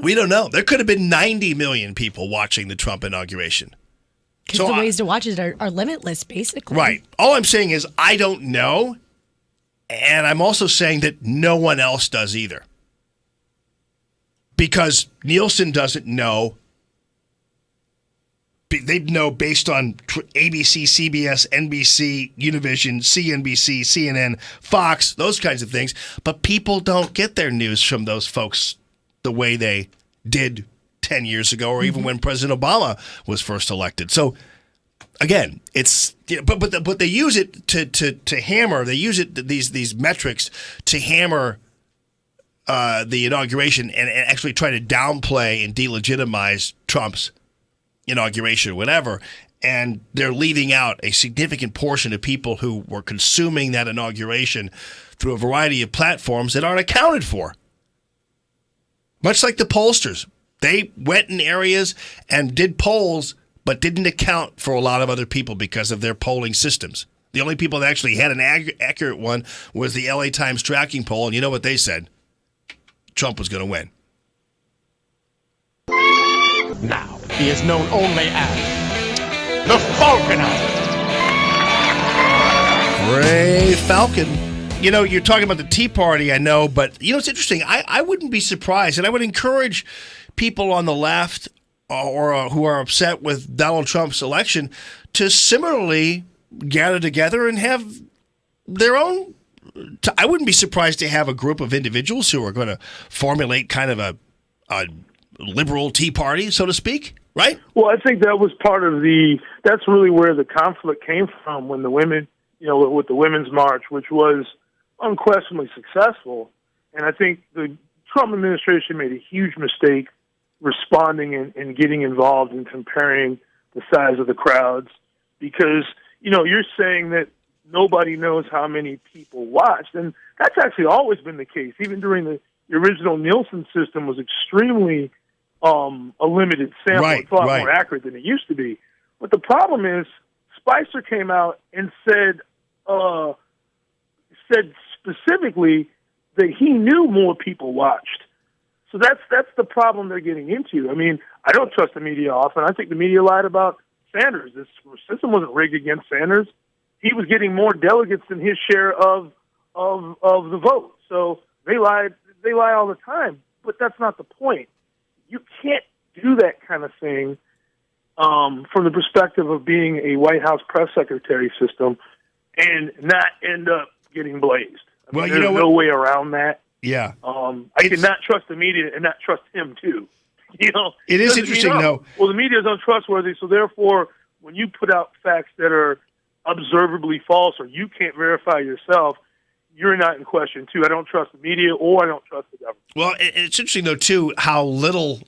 We don't know. There could have been 90 million people watching the Trump inauguration. Because the ways to watch it are limitless, basically. Right. All I'm saying is I don't know, and I'm also saying that no one else does either. Because Nielsen doesn't know. They know based on ABC, CBS, NBC, Univision, CNBC, CNN, Fox, those kinds of things. But people don't get their news from those folks the way they did 10 years ago, or even when President Obama was first elected. So, again, it's but they use it to hammer. They use it these metrics to hammer the inauguration and actually try to downplay and delegitimize Trump's inauguration or whatever. And they're leaving out a significant portion of people who were consuming that inauguration through a variety of platforms that aren't accounted for. Much like the pollsters. They went in areas and did polls, but didn't account for a lot of other people because of their polling systems. The only people that actually had an accurate one was the LA Times tracking poll, and you know what they said? Trump was going to win. Now, he is known only as the Falconer. Ray Falcon. You know, you're talking about the Tea Party, I know, but, you know, it's interesting. I wouldn't be surprised, and I would encourage people on the left or who are upset with Donald Trump's election to similarly gather together and have their own. I wouldn't be surprised to have a group of individuals who are going to formulate kind of a liberal Tea Party, so to speak, right? Well, I think that was part of that's really where the conflict came from when the women, with the Women's March, which was unquestionably successful. And I think the Trump administration made a huge mistake responding and getting involved in comparing the size of the crowds because, you're saying that nobody knows how many people watched. And that's actually always been the case. Even during the original Nielsen system was extremely a limited sample. Right, it's a lot more accurate than it used to be. But the problem is Spicer came out and said specifically that he knew more people watched. So that's the problem they're getting into. I mean, I don't trust the media often. I think the media lied about Sanders. This system wasn't rigged against Sanders. He was getting more delegates than his share of the vote. So they lie all the time. But that's not the point. You can't do that kind of thing from the perspective of being a White House press secretary system and not end up getting blazed. There's no way around that. Yeah. I cannot trust the media and not trust him, too. It is interesting, though. Well, the media is untrustworthy, so therefore, when you put out facts that are observably false or you can't verify yourself, you're not in question, too. I don't trust the media or I don't trust the government. Well, it's interesting, though, too, how little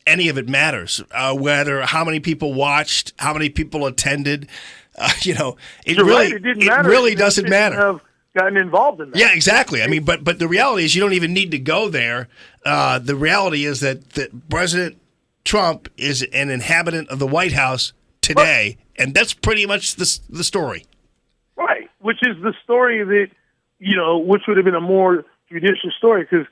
any of it matters, whether how many people watched, how many people attended. It really doesn't matter. Have gotten involved in that. Yeah, exactly. I mean, but the reality is you don't even need to go there. The reality is that President Trump is an inhabitant of the White House today, and that's pretty much the story. Right, which is the story that, which would have been a more judicious story because,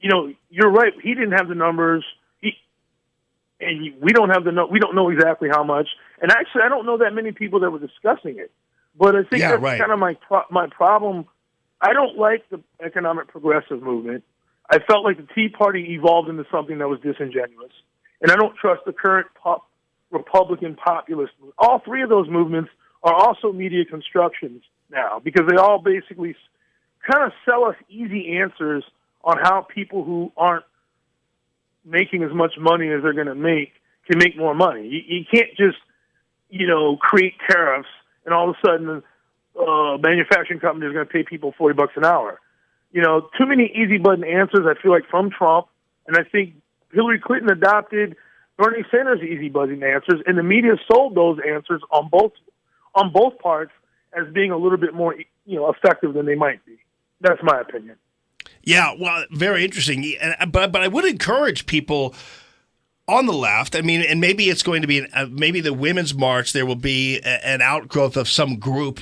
you're right. He didn't have the numbers. We don't know exactly how much. And actually, I don't know that many people that were discussing it. But I think that's kind of my problem. I don't like the economic progressive movement. I felt like the Tea Party evolved into something that was disingenuous. And I don't trust the current Republican populist movement. All three of those movements are also media constructions now because they all basically kind of sell us easy answers on how people who aren't making as much money as they're going to make can make more money. You can't just, create tariffs and all of a sudden manufacturing company is going to pay people $40 an hour. Too many easy button answers, I feel like, from Trump. And I think Hillary Clinton adopted Bernie Sanders' easy button answers, and the media sold those answers on both parts as being a little bit more, effective than they might be. That's my opinion. Yeah, well, very interesting. But I would encourage people on the left. I mean, and maybe it's going to be maybe the Women's March. There will be an outgrowth of some group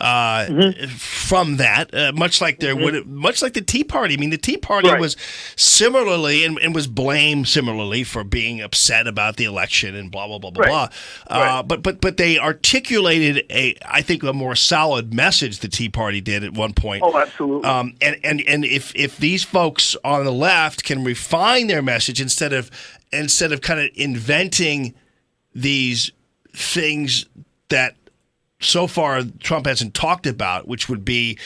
from that, much like much like the Tea Party. I mean, the Tea Party was similarly and was blamed similarly for being upset about the election and blah blah blah blah blah. But they articulated I think a more solid message. The Tea Party did at one point. Oh, absolutely. And if these folks on the left can refine their message instead of kind of inventing these things that so far Trump hasn't talked about, which would be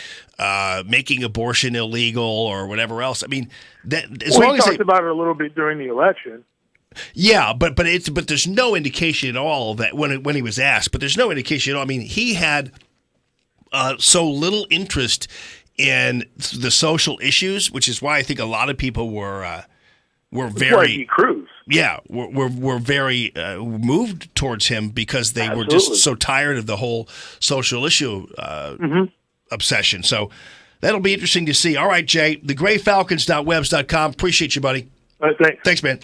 making abortion illegal or whatever else. I mean, that as long he as talked about it a little bit during the election. Yeah, but there's no indication at all that when he was asked. But there's no indication at all. I mean, he had so little interest in the social issues, which is why I think a lot of people were very Cruz. Yeah, we're very moved towards him because they were just so tired of the whole social issue obsession. So that'll be interesting to see. All right, Jay, thegrayfalcons.webs.com. Appreciate you, buddy. Thanks. Thanks, man.